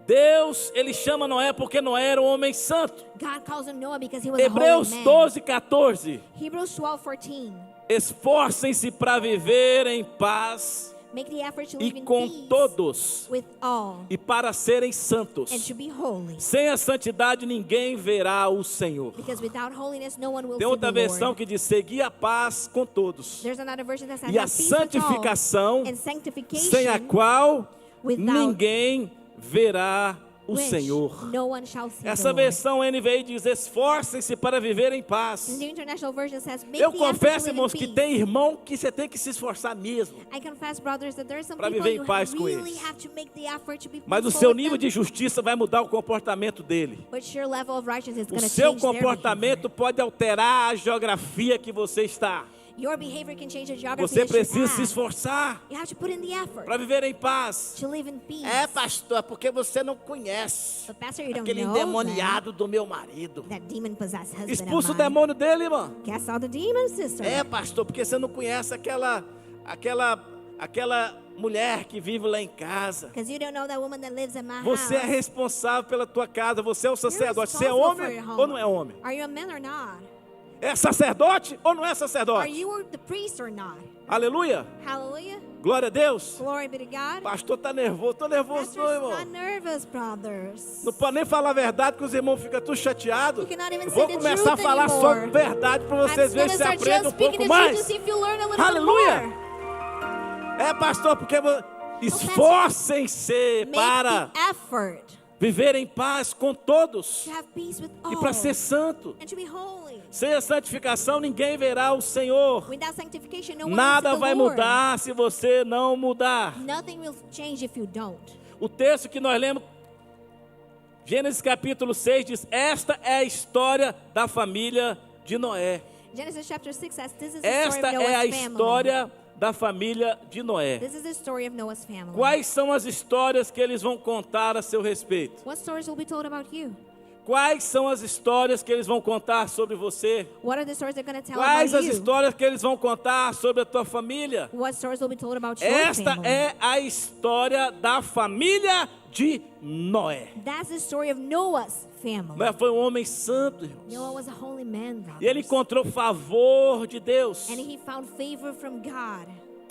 Deus, ele chama Noé porque Noé era um homem santo. God calls him Noah because he was a Hebreus holy man. 12:14. Hebrews 12:14. Esforcem-se para viver em paz Make the effort to e live in com peace todos with all e para serem and santos. to be holy. Sem a santidade ninguém verá o Senhor. Because without holiness no one will Tem see outra the versão Lord. que diz: segui a paz com todos. There's another version that says E a have peace with all santificação, and sanctification sem a qual without ninguém verá o which Senhor. no one shall see Essa the Lord. versão NVI diz: esforcem-se para viver em And paz. the International Version says make Eu the effort to confesso, live in irmãos, que peace. tem irmão que você tem que se esforçar mesmo. I confess, brothers, that there are some Para people viver em you paz com really eles. have to make the effort to be Mas o peaceful seu with nível them. de justiça vai mudar o comportamento dele. But your level of righteousness is O going to seu change their comportamento behavior. pode alterar a geografia que você está. Your behavior can change the geography Você that you precisa se have. esforçar You have to put in the effort para viver em paz. to live in peace. É, pastor, porque você não conhece But pastor, you don't aquele know endemoniado do meu marido. that demon-possessed husband Expulsa o of mine. demônio dele, irmão. Cast out the demon, sister. É, pastor, porque você não conhece aquela mulher que vive lá em casa. Because you don't know that woman that lives in my Você é house. responsável pela tua casa, você é o You're sacerdote. Você é responsible for homem your home. ou não é homem? Are you a man or not? É sacerdote ou não é Are sacerdote? you the priest or not? Aleluia. Hallelujah. Glória a Deus. Glory be to God. Pastor tá nervoso. Tô nervoso não, Pastor's not irmão. nervous, brothers. Não pode nem falar a verdade que os irmãos ficam tudo chateados. You cannot even Eu say vou the começar a truth falar anymore. sobre verdade para I'm vocês verem gonna se start aprendem just um pouco speaking the truth to mais. see if you learn a little Aleluia. bit more. É, pastor, porque esforcem-se Make para the effort viver em paz com todos to have peace with all e para ser santo. and to be holy. Sem a santificação ninguém verá o Senhor. Without sanctification, no one Nada will see vai the Lord. mudar se você não mudar. Nothing will change if you don't. O texto que nós lemos, Gênesis capítulo 6, diz: esta é a história da família de Noé. Genesis chapter 6 says this is the Esta story of é a Noah's family. história da família de Noé. This is the story of Noah's family. Quais são as histórias que eles vão contar a seu respeito? What stories will be told about you? Quais são as histórias que eles vão contar sobre você? What are the stories they're going to tell Quais about as you? histórias que eles vão contar sobre a tua família? What stories will be told about your Esta family? é a história da família de Noé. That's the story of Noah's family. Noé foi um homem santo, irmãos. Noah was a holy man, brothers. E ele encontrou favor de Deus. And he found favor from God.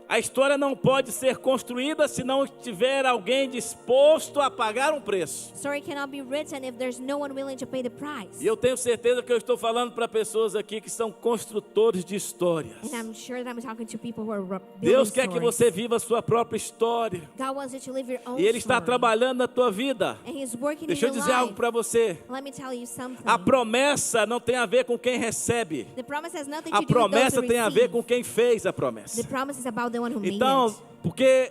A história não pode ser construída se não tiver alguém disposto a pagar um preço. Story cannot be written if there's no one willing to pay the price. E eu tenho certeza que eu estou falando para pessoas aqui que são construtores de histórias. And I'm sure that I'm talking to people who are building Deus quer que stories. você viva a sua própria história. God wants you to live your own E Ele está story. trabalhando na tua vida. And He's working Deixa in eu your dizer algo life. para você. Let me tell you something. A promessa não tem a ver com quem recebe. The promise has nothing A to do with those promessa who tem a receive. ver com quem fez a promessa. The promise is about the one who made Então, it. porque,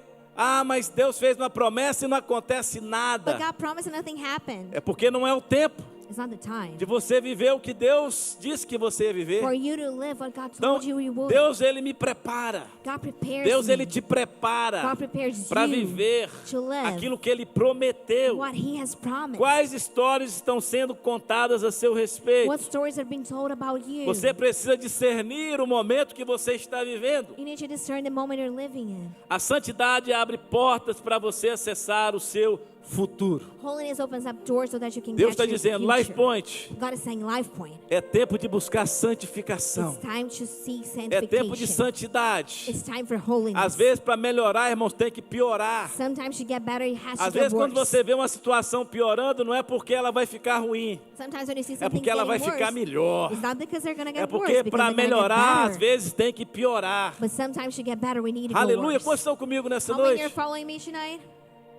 mas Deus fez uma promessa e não acontece But nada. God promised and nothing happened. É porque não é o tempo. It's not the time de você viver o que Deus disse que você ia viver. for you to live what God Então, told you you would. Deus, Ele me prepara. God prepares Deus, me. Ele te prepara God prepares para you viver to live aquilo que Ele prometeu. what He has promised. Quais histórias estão sendo contadas a seu respeito? What stories are being told about you? Você precisa discernir o momento que você está vivendo. You need to discern the moment you're living in. A santidade abre portas para você acessar o seu futuro. Holiness opens up doors so that you can Deus get está your dizendo, future. Life Point, God is saying, Life Point, é tempo de buscar santificação. it's time to seek É tempo de sanctification. santidade. It's time for holiness. Às vezes, para melhorar, irmãos, tem que piorar. Sometimes to get better, it has Às to vezes, get quando worse. você vê uma situação piorando, não é porque ela vai ficar ruim. Sometimes when you see É something porque ela vai getting ficar worse, melhor. it's not because they're going to É get worse, porque because para they're gonna get melhorar, às better. vezes tem que piorar. But sometimes to get better, we need to go Aleluia. worse. Quantos estão comigo nessa How many noite? are following me tonight?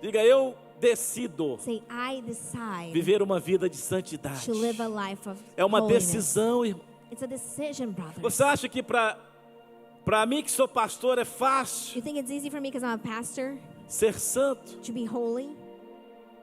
Diga, eu decido Say, I decide viver uma vida de santidade. to live a life of É uma holiness. decisão, irmão. It's a decision, brothers. Você acha que para mim que sou pastor é fácil You think it's easy for me because I'm a pastor ser santo? to be holy?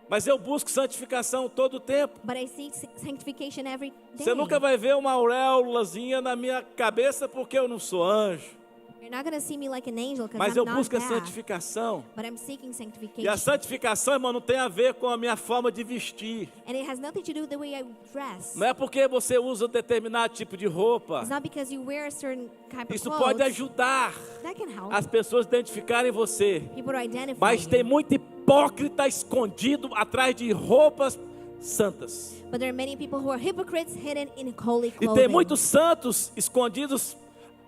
Mas eu busco santificação todo o tempo. But I seek sanctification every day. Você nunca vai ver uma auréolazinha na minha cabeça porque eu não sou anjo. You're not going to see me like an angel because Mas I'm eu not busco a that. santificação. But I'm seeking E a sanctification. santificação, irmão, não tem a ver com a minha forma de vestir. And it has nothing to do with the way I dress. Não é porque você usa determinado tipo de roupa. It's not because you wear a certain type of Isso clothes. pode ajudar That can help as pessoas identificarem você. people to identify Mas you. tem muito hipócrita escondido atrás de roupas santas. But there are many people who are hypocrites hidden in holy E clothing. tem muitos santos escondidos,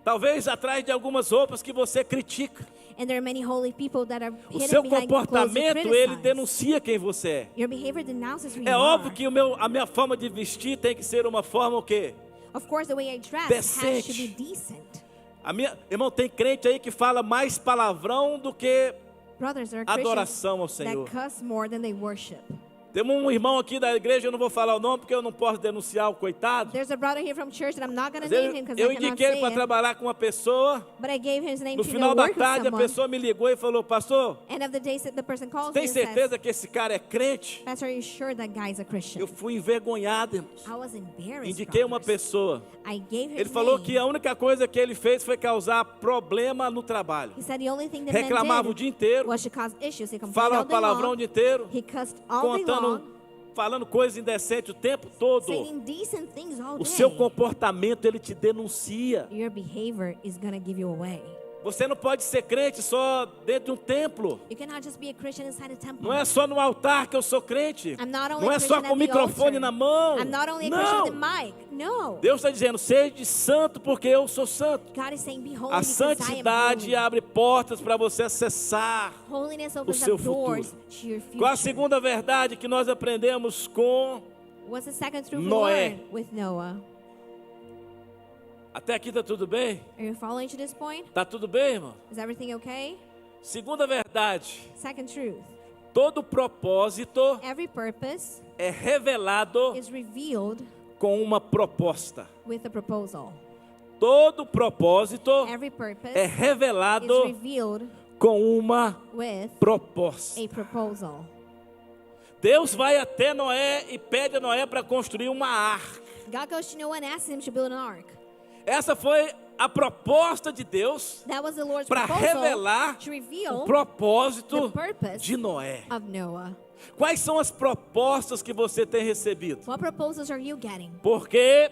talvez atrás de algumas roupas que você critica. And there are many holy people that are O hidden seu behind clothes you comportamento, ele criticize. denuncia quem você é. Your behavior denounces who É you óbvio are. que a minha forma de vestir tem que ser uma forma o quê? Of course, the way I dress has to be Decente. decent. Irmão, tem crente aí que fala mais palavrão do que Brothers, there are Christians adoração ao Senhor. that cuss more than they worship. Temos um irmão aqui da igreja, eu não vou falar o nome porque eu não posso denunciar o coitado. There's a brother here from church that I'm not going to Mas eu, name him because eu I cannot indiquei ele say para it. trabalhar com uma pessoa. But I gave his name No to final go da work with tarde, a someone. pessoa me ligou e falou, pastor, End of the day, the person calls me tem and says, certeza que esse cara é crente? Pastor, are you sure that guy is a Christian? Eu fui envergonhado, irmãos. I was embarrassed, Indiquei uma brothers. pessoa. I gave his Ele falou name. que a única coisa que ele fez foi causar problema no trabalho. He said the only thing that Reclamava man o did dia inteiro, was to cause issues. He complained fala all day palavrão o long. dia inteiro, He cussed all day contando, long, falando coisas indecentes o tempo todo. saying indecent things all O day. seu comportamento, ele te denuncia. Your behavior is going to give you away. Você não pode ser crente só dentro de um templo. You cannot just be a Christian inside a temple. Não é só no altar que eu sou crente. I'm not only Não é a só Christian com o at the microfone altar. na mão. I'm not only a Christian with Não. the mic. No. Deus está dizendo, seja santo porque eu sou santo. God is saying, be holy A because I am santidade holy. abre portas para você acessar. Holiness opens seu up doors futuro. to your future. Qual a segunda verdade que nós aprendemos com... What's the second truth we Noé? learned with Noah? Até aqui está tudo bem? Are you following to this point? Está tudo bem, irmão? Is everything okay? Segunda verdade. Second truth. Todo propósito Every purpose é revelado is revealed com uma proposta. with a proposal. Todo propósito Every purpose é is revelado revealed com uma with proposta. a proposal. Deus vai até Noé e pede a Noé para construir uma arca. God goes to Noah and asks him to build an ark. Essa foi a proposta de Deus That was the Lord's para proposal revelar to reveal o propósito the purpose de Noé. of Noah. Quais são as propostas que você tem recebido? What proposals are you getting? Porque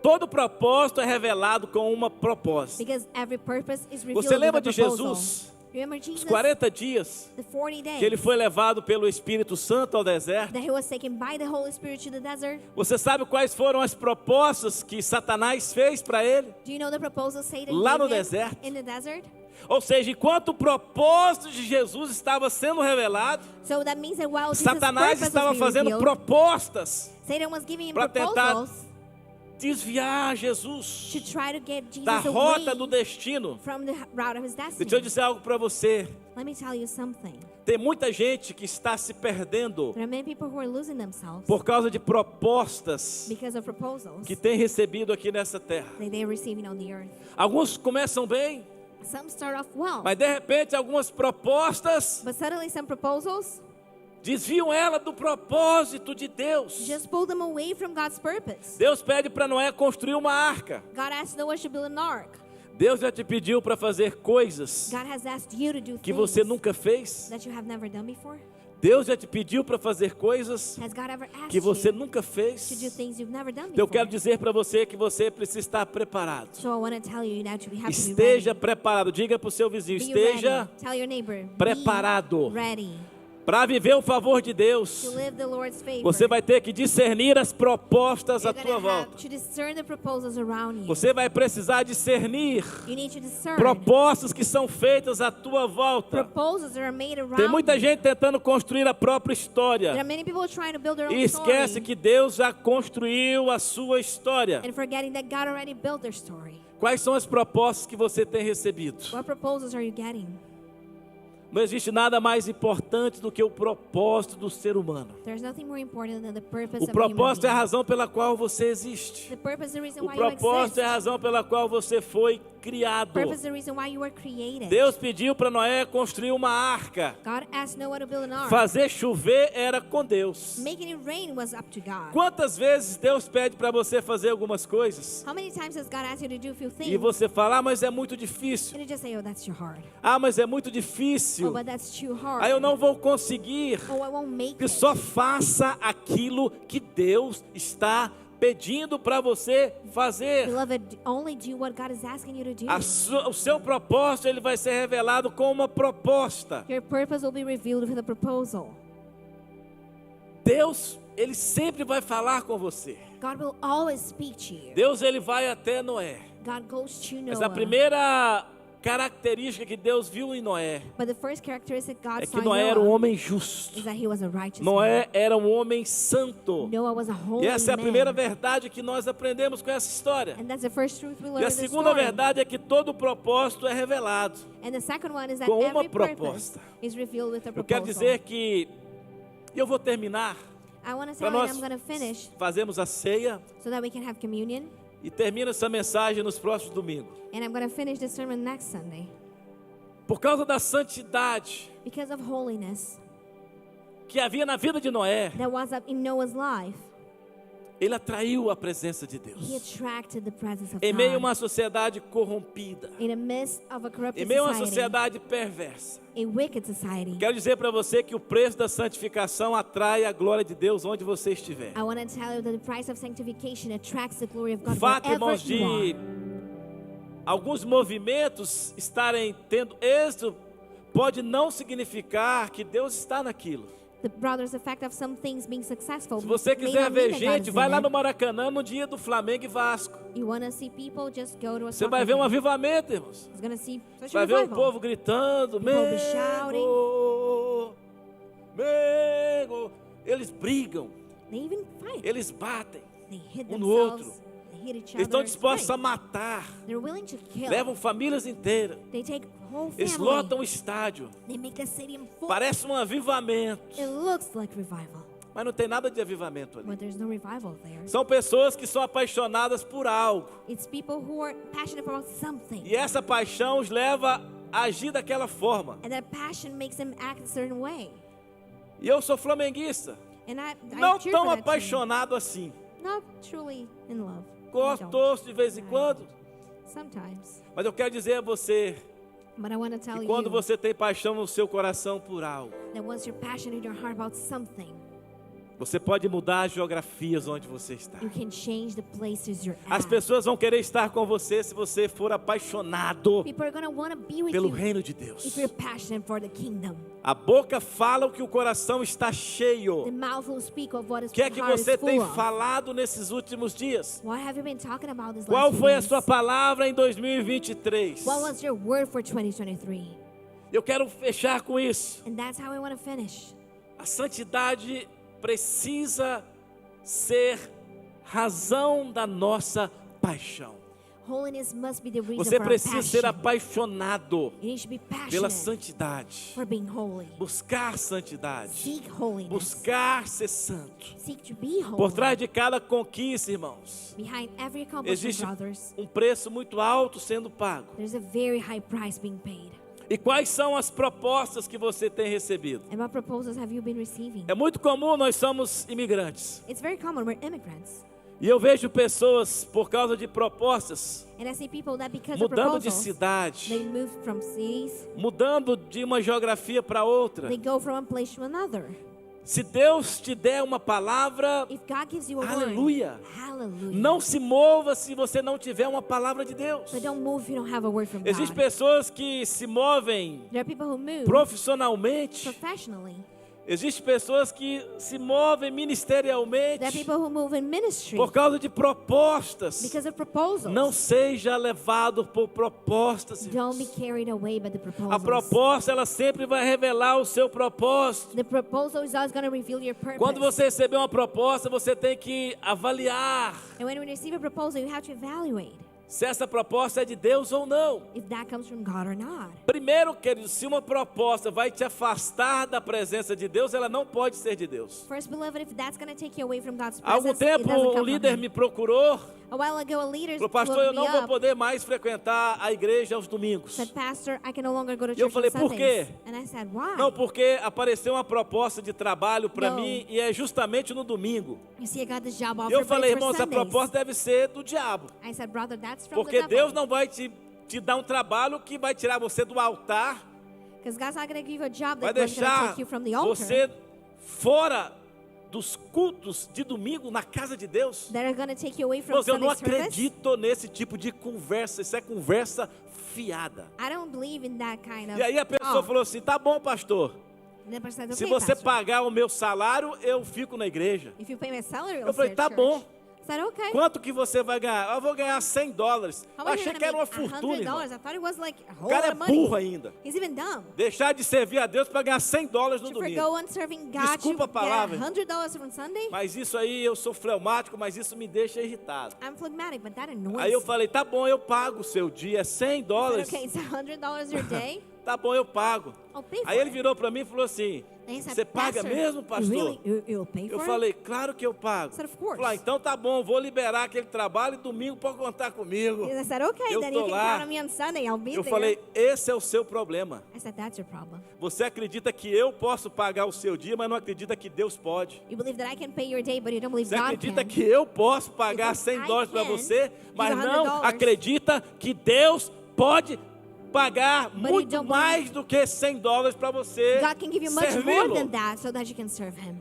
todo propósito é revelado com uma proposta. Because every purpose is revealed Você lembra with a de proposal. Jesus? Remember Os Jesus? 40 dias The 40 days que ele foi levado pelo Espírito Santo ao deserto. that he was taken by the Holy Spirit to the desert. Você sabe quais foram as propostas que Satanás fez para ele? Do you know the proposal Satan Lá no gave him deserto. in the desert? Ou seja, enquanto o propósito de Jesus estava sendo revelado, So that means that while Jesus' Satanás purpose estava was being fazendo revealed, propostas Satan was giving him para tentar proposals desviar to Jesus try to get da Jesus rota away do destino. from the route of his destiny. Deixa eu dizer algo para você. Let me tell you something. Tem muita gente que está se perdendo There are many people who are losing themselves por causa de propostas because of proposals que tem recebido aqui nessa terra. that they are receiving on the earth. Alguns começam bem, Some start off well, mas de repente algumas propostas but suddenly some proposals Desviam ela do propósito de Deus. Just pull them away from God's purpose. Deus pede para Noé construir uma arca. God asked Noah to build an ark. Deus já te pediu para fazer coisas God has asked you to do que things você nunca fez. that you have never done before. Deus já te pediu para fazer coisas Has God ever asked que você you nunca to do fez. things you've never done Eu before? quero dizer para você que você precisa estar preparado. So I want to tell you that you have to be Esteja ready. preparado. Diga para o seu vizinho, Be esteja ready. Tell your neighbor. preparado. Be ready Para viver o favor de to Deus. live the Lord's favor. Você vai ter que discernir as propostas à You're tua going to have volta. to discern the proposals around you. Você vai precisar discernir You need to discern propostas que são feitas à tua volta. proposals that are made around Tem muita you. gente tentando construir a própria There história are many people trying to build their own e esquece story que Deus já construiu a sua história. and forgetting that God already built their story. Quais são as propostas que você tem recebido? What proposals are you getting? Não existe nada mais importante do que o propósito do ser humano. There's nothing more important than the purpose O of a human propósito é a being. razão pela qual você existe. The purpose is the reason O why you propósito exist. é a razão pela qual você foi criado. Purpose is the reason why you were created. Deus pediu para Noé construir uma arca. God asked Noah to build an ark. Fazer chover era com Deus. Making it rain was up to God. Quantas vezes Deus pede para você fazer algumas coisas How many times has God asked you to do a few things? e você fala, mas é muito difícil. And you just say, oh, that's too hard. Mas é muito Oh, difícil. but that's too hard. Aí eu não vou conseguir. Oh, I won't make Que it. só faça aquilo que Deus está pedindo para você fazer. Beloved, only do what God is asking you to do. O seu propósito ele vai ser revelado com uma proposta. Your purpose will be revealed with a proposal. Deus, ele sempre vai falar com você. God will always speak to you. Deus, ele vai até Noé. God goes to Mas Noah. a primeira característica que Deus viu em Noé But the first characteristic God é saw que in Noé era um Noah homem justo. is that he was a righteous Noé era um homem santo. man. Noah was a holy E essa é a primeira man. verdade que nós aprendemos com essa história. And that's the first truth we E learn a in the segunda story. verdade é que todo propósito é revelado. And the second one is that Com uma every purpose proposta. is revealed with a Eu proposal. quero dizer que eu vou terminar I want to para tell you nós I'm going to finish fazermos a ceia so that we can have communion. e termino essa mensagem nos próximos domingos. And I'm going to finish this sermon next Sunday. Por causa da santidade Because of holiness que havia na vida de Noé, that was up in Noah's life, ele atraiu a presença de he Deus. attracted the presence of Em meio a God. uma sociedade corrompida, In the midst of a corrupted em meio a uma society, sociedade perversa, a wicked society, quero dizer para você que o preço da santificação atrai a glória de Deus onde você estiver. I want to tell you that the price of sanctification attracts the glory of God O fato, wherever irmãos, you de are. alguns movimentos estarem tendo êxito pode não significar que Deus está naquilo. The brothers, the fact of some things being successful. Se você may quiser not ver mean that God gente, is vai in lá it. no Maracanã no dia do Flamengo e Vasco. You want to see people, just go to a Você soccer vai ver um game. avivamento, irmãos. It's gonna see such Você a vai ver o revival. povo gritando, People be shouting. Mengo, Mengo. Eles brigam, They even fight. eles batem. They hit um no themselves. outro. They hit each Eles estão other. dispostos a Right. matar. They're willing to kill. Levam famílias inteiras. They take whole Eles family. lotam o estádio. They make the stadium full. Parece um avivamento. It looks like revival, Mas não tem nada de avivamento ali. but there's no revival there. São pessoas que são apaixonadas por algo. It's people who are passionate about something. E essa paixão os leva a agir daquela forma. And that passion makes them act a certain way. E eu sou flamenguista. And I Não cheer tão for that team. apaixonado assim. Not truly in love. Gosto, I don't. torço de vez em quando. Sometimes. Mas eu quero dizer a você But I want to tell que you quando você tem paixão no seu coração por algo, that once you're passionate in your heart about something, você pode mudar as geografias onde você está. you can change the places you're As at. pessoas vão querer estar com você se você for apaixonado People are going to want to be with pelo you reino de if Deus. you're passionate for the kingdom. A boca fala o que o coração está The cheio. mouth will speak of what O is que é que heart você is full tem of. falado nesses últimos dias? What have you been talking about this Qual last foi few a sua days? palavra em 2023? What was your word for 2023? Eu quero fechar com isso. And that's how I want to finish. A santidade precisa ser razão da nossa paixão. Holiness must be the reason Você for our precisa ser passion. apaixonado You need to be pela passionate santidade. for being holy. Buscar santidade. Seek holiness. Buscar ser santo. Seek to be holy. Por trás de cada conquista, irmãos, Behind every accomplishment, existe brothers, um preço muito alto sendo pago. there's a very high price being paid. E quais são as propostas que você tem recebido? And what proposals have you been receiving? É muito comum, nós somos imigrantes. It's very common. We're immigrants. E eu vejo pessoas, por causa de propostas, And I see people that because of mudando de proposals, cidade, they move from cities, mudando de uma geografia para outra. they go from one place to another. Se Deus te der uma palavra, If God gives you a aleluia. word, hallelujah. Não se mova se você não tiver uma palavra de Deus. But don't move if you don't have a word from Existem God. pessoas que se movem There are people who move profissionalmente. professionally. Existem pessoas que se movem ministerialmente There are people who move in ministry por causa de propostas. because of proposals. Não seja levado por propostas. Don't be carried away by the A proposals. proposta, ela sempre vai revelar o seu propósito. The proposal is always going to reveal your purpose. Quando você receber uma proposta, você tem que avaliar And when you receive a proposal, you have to evaluate se essa proposta é de Deus ou não. if that comes from God or not. Primeiro, querido, se uma proposta vai te afastar da presença de Deus, ela não pode ser de Deus. First, beloved, if that's going to take you away from God's Há algum presence, it tempo, doesn't um come líder from me Him. procurou. A while ago, a leader Falou, pastor, eu looked não me vou up, poder mais frequentar a igreja aos domingos. said, Pastor, I can no longer go to E eu church falei, on por quê? Sundays. And I said, why? Não, porque apareceu uma proposta de trabalho para Não. mim e é justamente no domingo. You see, I got this job E offer, eu but falei, it's for irmão, essa Sundays. proposta deve ser do diabo. I said, brother, that's from Porque the Deus devil. não vai te dar um trabalho que vai tirar você do altar, Because God's not going to give you a job vai that's going to deixar take you from the altar. você fora dos cultos de domingo na casa de Deus. That are going to take you away from Irmãos, eu não Sunday service. acredito nesse tipo de conversa. Isso é conversa fiada. I don't believe in that kind of. E aí a pessoa falou assim, tá bom, pastor. And the person said, Se okay, você pastor. pagar o meu salário, eu fico na igreja. If you pay my salary, I'll Eu falei, stay tá at church. bom. I said, okay. Quanto que você vai ganhar? Eu vou ganhar $100. How Eu much achei are you que era gonna uma make? fortuna, irmão. $100. I thought it was like a O whole cara lot é of money. burro ainda. He's even dumb. Deixar de servir a Deus para ganhar $100 no To domingo. forgo on serving God, Desculpa a palavra. you get $100 from Sunday. Mas isso aí, eu sou fleumático, mas isso me deixa irritado. I'm phlegmatic, but that annoys Aí eu me. falei, tá bom, eu pago o seu dia, é I said, $100. okay, it's $100 your day. Tá bom, eu pago. I'll pay for Aí ele it. virou para mim e falou assim, And he said, você paga "Pastor, mesmo, pastor? Really? You'll pay for Eu it?" falei, claro que eu pago. I said, "Of course." Falei, então tá bom, vou liberar aquele trabalho e domingo pode contar comigo. And I said, okay, Eu then tô you can lá. count on me on Sunday. I'll be Eu there. falei, esse é o seu problema. I said, that's your problem. Você acredita que eu posso pagar o seu dia, mas não acredita que Deus pode. You believe that I can pay your day, but you don't believe Você God acredita can. que eu posso pagar Because I $100 para can você, mas give não $100. acredita que Deus pode pagar you muito don't mais do que $100 para você God can give you much more servi-lo. than that so that you can serve Him.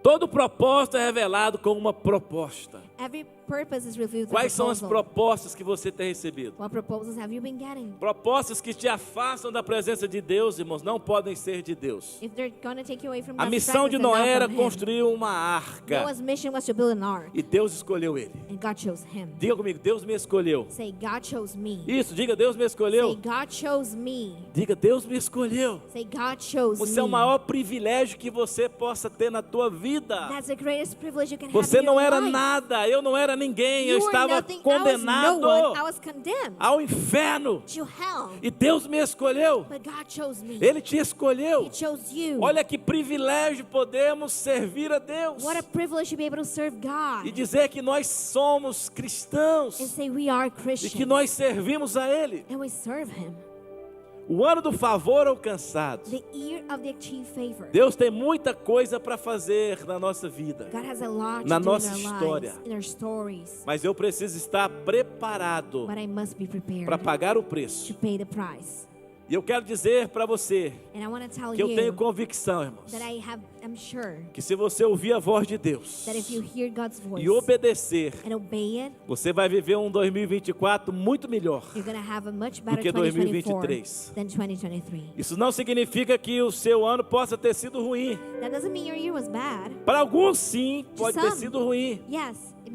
Todo propósito é revelado com uma proposta. Every purpose is revealed through Quais são as proposal. propostas que você tem recebido? What proposals have you been getting? Propostas que te afastam da presença de Deus, irmãos, não podem ser de Deus. If they're going to take you away from A God's missão de presence and not Noé era from Him. construir uma arca. Noah's mission was to build an ark, E Deus escolheu ele. and God chose him. Diga comigo, Deus me escolheu. Say, God chose me. Isso, diga, Deus me Say, escolheu. God chose me. Diga, Deus me escolheu. Say, God chose Você é o me. maior privilégio que você possa ter na tua vida. That's the greatest privilege you can Você have in não your era life. nada, eu não era ninguém, eu You were estava nothing. condenado I was no one. I was condemned ao inferno. to hell. E Deus me escolheu. But God chose me. Ele te escolheu. He chose you. Olha que privilégio podemos servir a Deus. What a privilege to be able to serve God E dizer que nós somos cristãos and say we are e Christians que nós servimos a Ele. and we serve Him. O ano do favor alcançado. The year of the achieved favor. Deus tem muita coisa para fazer na nossa vida. God has a lot Na to do nossa in our história. lives, in our stories. Mas eu preciso estar preparado But I must be prepared para pagar o preço. to pay the price. E eu quero dizer para você And I want to tell que eu tenho you convicção, irmãos, that I'm sure que se você ouvir a voz de Deus that if you hear God's voice e obedecer, and obey it, você vai viver um 2024 muito melhor. you're going to have a much do better que 2024 2023. than 2023. Isso não significa que o seu ano possa ter sido ruim. That doesn't mean your year was bad. Para alguns, sim, pode ter some. sido ruim. Yes, it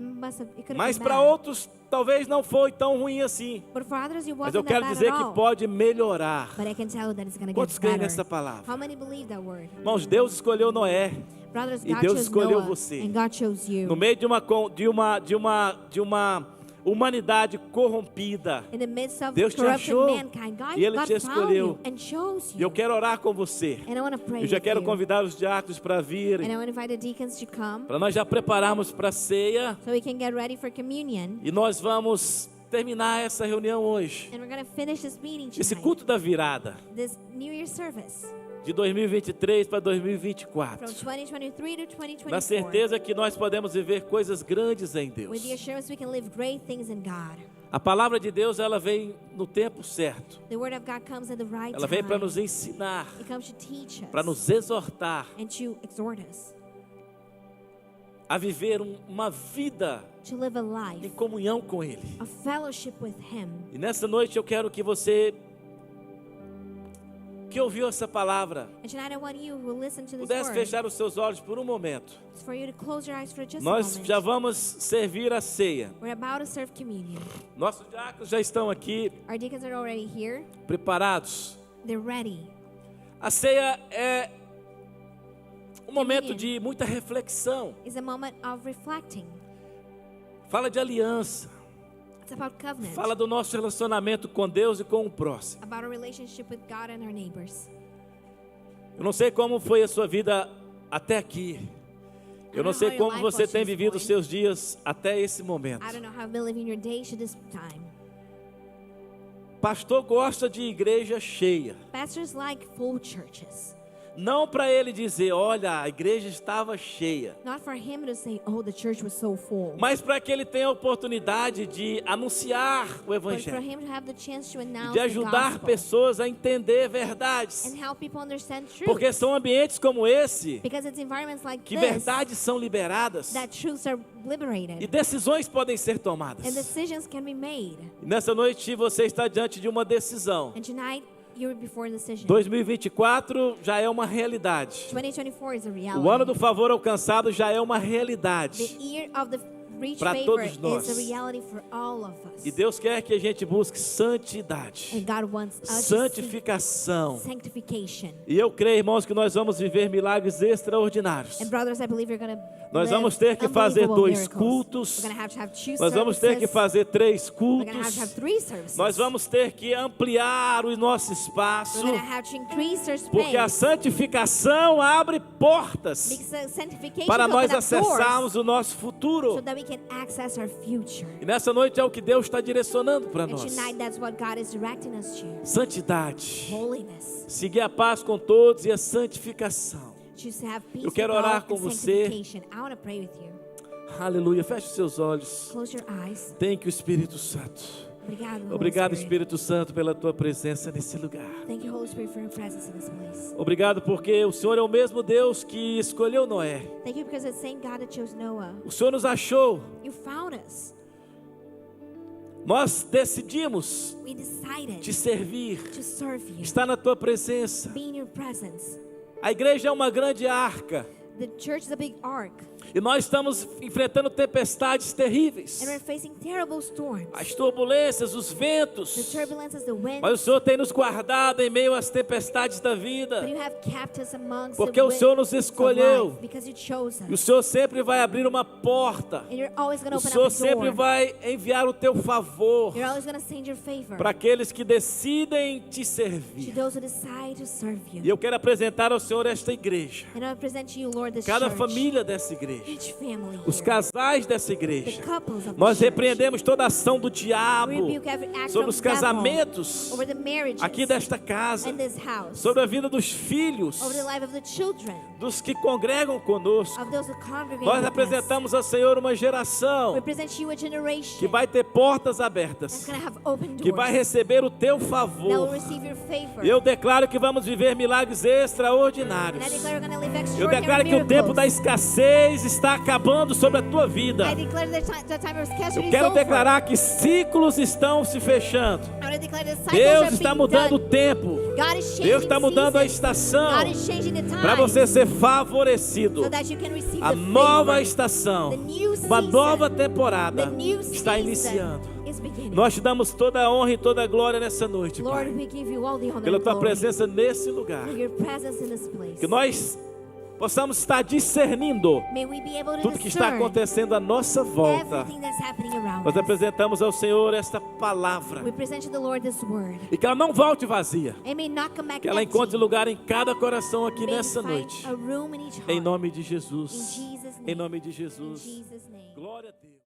could have Mas been para bad. outros, talvez não foi tão ruim assim. But for others, it Mas eu wasn't quero that bad dizer at que all. pode melhorar. But I can tell you that it's going to get Quantos creem better. nessa palavra? How many believe that word? Irmãos, Deus escolheu Noé Brothers, E God Deus chose escolheu Noah, você. and God chose you. no meio de uma humanidade corrompida. In the midst of Deus te corrupted achou mankind, God, e Ele God te found escolheu. you and chose E you. eu quero orar com você. And I want to pray Eu já with quero you. convidar os diáconos para And virem, I want to invite the deacons to come para nós já prepararmos para a ceia. so we can get ready for communion. E nós vamos terminar essa reunião hoje, And we're going to finish this meeting esse tonight. culto da virada, This New Year service de 2023 para from 2024. 2023 to 2024. Na certeza que nós podemos viver coisas grandes em Deus. With the assurance we can live great things in God. A palavra de Deus, ela vem no tempo certo. The word of God comes at the right Ela vem para time. nos ensinar, It comes to teach us para nos exortar and to exhort us a viver uma vida to live a em life comunhão com Ele. of fellowship with Him. E nessa noite eu quero que você que ouviu essa palavra And tonight I want you who listen to this pudesse word fechar os seus olhos por um momento. for you to close your eyes for just a Nós moment. já vamos servir a ceia. We're about to serve communion. Nossos diáconos já estão aqui Our deacons are already here. preparados. They're ready. A ceia é um momento de muita reflexão. It's a moment of reflecting. Fala de aliança. It's about covenant. Fala do nosso relacionamento com Deus e com o próximo. About our relationship with God and our neighbors. Eu não sei como foi a sua vida até aqui. Eu não sei como você tem vivido os seus dias até esse momento. I don't know how you've been living your days to this time. Pastor gosta de igreja cheia. Pastors like full churches. Não para ele dizer, olha, a igreja estava cheia. Not for him to say, oh, the church was so full. Mas para que ele tenha a oportunidade de anunciar o But for evangelho. him to have the chance to E announce de the ajudar gospel pessoas a entender verdades. and help people understand truth. Porque são ambientes como esse Because it's environments like que this verdades são liberadas that truths are e liberated decisões podem ser and tomadas. decisions can be made. E nessa noite você está diante de uma decisão. And tonight, you're before a decision. 2024 já é uma realidade. 2024 is a reality. O ano do favor alcançado já é uma The realidade. year of the reach Pra favor todos is nós. a reality for all of us. E Deus quer que a gente busque santidade, And God wants us to seek santificação. sanctification. E eu creio, irmãos, que nós vamos viver milagres extraordinários. And brothers, I believe you're going to Nós vamos ter que fazer 2 cultos. We're going to have two Nós vamos ter que services. fazer 3 We're going to have cultos. 3 services. Nós vamos ter que ampliar o nosso espaço. We're going to have to increase our space. Porque a santificação abre portas Because sanctification para opens nós up doors acessarmos o nosso so futuro. that we can access our future. E nessa noite é o que Deus está direcionando para And nós. tonight, that's what God is directing us to. Santidade. Holiness. Seguir a paz com todos e a santificação. Choose to have peace Eu quero with orar all com and você. sanctification. I want to pray with you. Aleluia. Feche os seus olhos. Close your eyes. Thank you, Espírito Santo. Obrigado, Holy Obrigado, Spirit. Espírito Santo, pela tua presença nesse lugar. Thank you, Holy Spirit, for your presence in this place. Obrigado porque o Senhor é o mesmo Deus que escolheu Noé. Thank you because it's the same God that chose Noah. O Senhor nos achou. You found us. Nós decidimos We decided te servir. to serve you. Estar na tua presença. Be in your presence. A igreja é uma grande arca. The church is a big ark. E nós estamos enfrentando tempestades terríveis. And we're facing terrible storms. As turbulências, os The ventos. turbulences, the wind. Mas o Senhor tem nos guardado em meio às tempestades da But vida. you have kept us amongst Porque the o Senhor nos winds of escolheu. life, because you chose E o us. Senhor sempre vai abrir uma porta. And you're always going to O open Senhor up a sempre door. vai enviar o teu favor You're always going to send your favor para aqueles que decidem te to servir. those who decide to serve you. E eu quero apresentar ao Senhor esta igreja. And I present to you, Lord, this Cada church, família dessa igreja. each family Os here, casais dessa the igreja. couples of Nós the church. repreendemos toda a ação do diabo We rebuke every act sobre from os the devil casamentos over the marriages aqui desta casa, in this house, sobre a vida dos filhos, over the life of the children, dos que congregam conosco. of those who congregate Nós with us. apresentamos ao Senhor uma geração We present you a generation que vai ter portas that's abertas, going to have open doors, que vai receber o teu that will favor. receive your favor. E eu declaro que vamos viver milagres And I extraordinários. declare we're going to live Eu extraordinary declaro que o tempo miracles. da escassez está acabando sobre a tua vida. I declare the time of scarcity Eu is quero over. declarar que ciclos estão se fechando. I want to declare that cycles Deus are está being mudando o done. tempo. God is changing Deus está mudando a seasons. estação God is changing the time para você ser favorecido. so that you can receive A the nova favor. estação, The new uma season. nova temporada The new está season iniciando. is beginning. Nós te damos toda a honra e toda a glória nessa noite, Lord, Pai. we give you all the honor Pela and tua glory presença nesse lugar. for your presence in this place. Que nós possamos estar discernindo May we be able to tudo que está discern acontecendo à nossa volta. everything that's happening around Nós us. apresentamos ao Senhor esta palavra. We present to the Lord this word. E que ela não volte vazia. It may not come back Que ela empty. encontre lugar em cada coração aqui May nessa find noite. a room in each heart. Em nome de In Jesus. Jesus' Em name. nome de In Jesus. Jesus' name. Glória a Deus.